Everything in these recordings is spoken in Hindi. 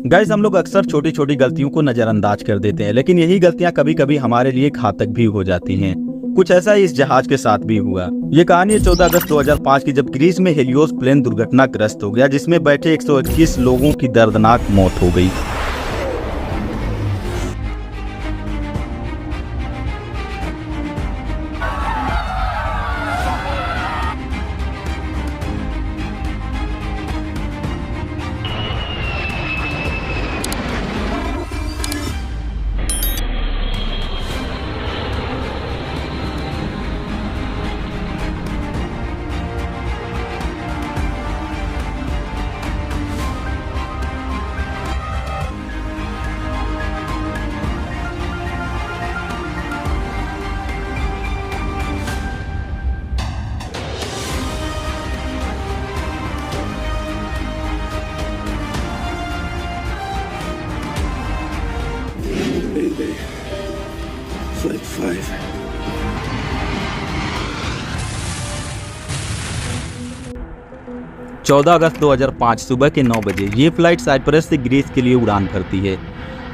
गाइस, हम लोग अक्सर छोटी छोटी गलतियों को नजरअंदाज कर देते हैं, लेकिन यही गलतियां कभी कभी हमारे लिए घातक भी हो जाती हैं। कुछ ऐसा ही इस जहाज के साथ भी हुआ। ये कहानी है 14 अगस्त 2005 की, जब ग्रीस में हेलियोस प्लेन दुर्घटनाग्रस्त हो गया, जिसमें बैठे 121 लोगों की दर्दनाक मौत हो गई। Flight 5. चौदह अगस्त 2005 सुबह के 9 बजे ये फ्लाइट साइप्रस से ग्रीस के लिए उड़ान भरती है।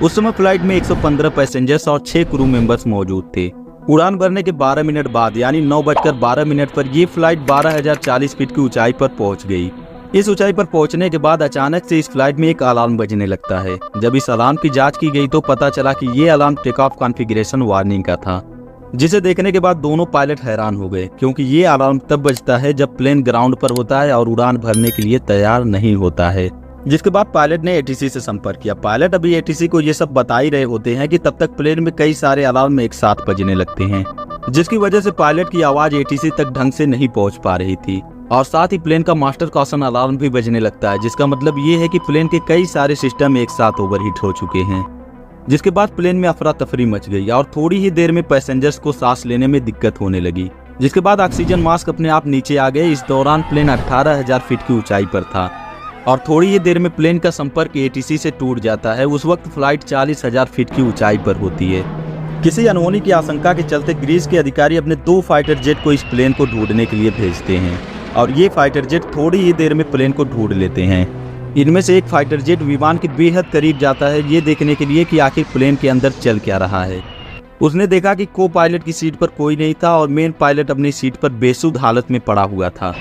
उस समय फ्लाइट में 115 पैसेंजर्स और 6 क्रू मेंबर्स मौजूद थे। उड़ान भरने के 12 मिनट बाद यानी 9:12 पर ये फ्लाइट 12,040 फीट की ऊंचाई पर पहुंच गई। इस ऊंचाई पर पहुंचने के बाद अचानक से इस फ्लाइट में एक अलार्म बजने लगता है। जब इस अलार्म की जांच की गई तो पता चला कि ये alarm take off configuration warning का था, जिसे देखने के बाद दोनों पायलट हैरान हो गए, क्योंकि ये अलार्म तब बजता है जब प्लेन ग्राउंड पर होता है और उड़ान भरने के लिए तैयार नहीं होता है। जिसके बाद पायलट ने एटीसी से संपर्क किया। पायलट अभी एटीसी को ये सब बता ही रहे होते हैं कि तब तक प्लेन में कई सारे अलार्म एक साथ बजने लगते हैं, जिसकी वजह से पायलट की आवाज एटीसी तक ढंग से नहीं पहुंच पा रही थी। और साथ ही प्लेन का मास्टर कॉशन अलार्म भी बजने लगता है, जिसका मतलब ये है कि प्लेन के कई सारे सिस्टम एक साथ ओवरहीट हो चुके हैं। जिसके बाद प्लेन में अफरा तफरी मच गई और थोड़ी ही देर में पैसेंजर्स को सांस लेने में दिक्कत होने लगी। जिसके बाद ऑक्सीजन मास्क अपने आप नीचे आ गए। इस दौरान प्लेन 18,000 फीट की ऊंचाई पर था और थोड़ी ही देर में प्लेन का संपर्क एटीसी से टूट जाता है। उस वक्त फ्लाइट 40,000 फीट की ऊंचाई पर होती है। किसी अनहोनी की आशंका के चलते ग्रीस के अधिकारी अपने 2 फाइटर जेट को इस प्लेन को ढूंढने के लिए भेजते हैं और ये फाइटर जेट थोड़ी ही देर में प्लेन को ढूंढ लेते हैं। इनमें से एक फाइटर जेट विमान के बेहद करीब जाता है, ये देखने के लिए कि आखिर प्लेन के अंदर चल क्या रहा है। उसने देखा कि को पायलट की सीट पर कोई नहीं था और मेन पायलट अपनी सीट पर बेसुध हालत में पड़ा हुआ था।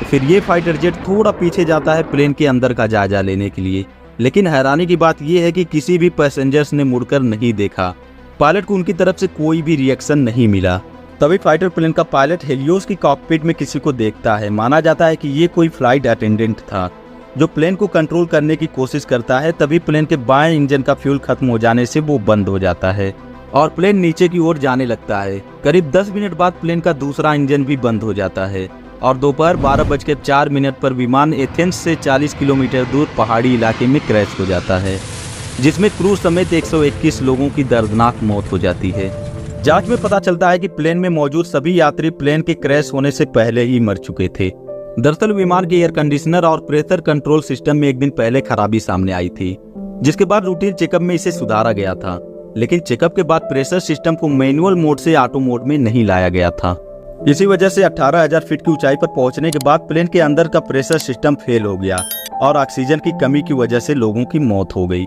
फिर ये फाइटर जेट थोड़ा पीछे जाता है प्लेन के अंदर का जायजा लेने के लिए, लेकिन हैरानी की बात यह है कि किसी भी पैसेंजर्स ने मुड़कर नहीं देखा। पायलट को उनकी तरफ से कोई भी रिएक्शन नहीं मिला। तभी फाइटर प्लेन का पायलट हेलियोस की कॉकपिट में किसी को देखता है। माना जाता है कि ये कोई फ्लाइट अटेंडेंट था जो प्लेन को कंट्रोल करने की कोशिश करता है। तभी प्लेन के बाएं इंजन का फ्यूल खत्म हो जाने से वो बंद हो जाता है और प्लेन नीचे की ओर जाने लगता है। करीब 10 मिनट बाद प्लेन का दूसरा इंजन भी बंद हो जाता है और दोपहर 12:04 पर विमान एथेंस से 40 किलोमीटर दूर पहाड़ी इलाके में क्रैश हो जाता है, जिसमें क्रू समेत 121 लोगों की दर्दनाक मौत हो जाती है। जांच में पता चलता है कि प्लेन में मौजूद सभी यात्री प्लेन के क्रैश होने से पहले ही मर चुके थे। दरअसल विमान के एयर कंडीशनर और प्रेशर कंट्रोल सिस्टम में एक दिन पहले खराबी सामने आई थी, जिसके बाद रूटीन चेकअप में इसे सुधारा गया था। लेकिन चेकअप के बाद प्रेशर सिस्टम को मैनुअल मोड से ऑटो मोड में नहीं लाया गया था। इसी वजह से 18,000 फीट की ऊंचाई पर पहुंचने के बाद प्लेन के अंदर का प्रेशर सिस्टम फेल हो गया और ऑक्सीजन की कमी की वजह से लोगों की मौत हो गई।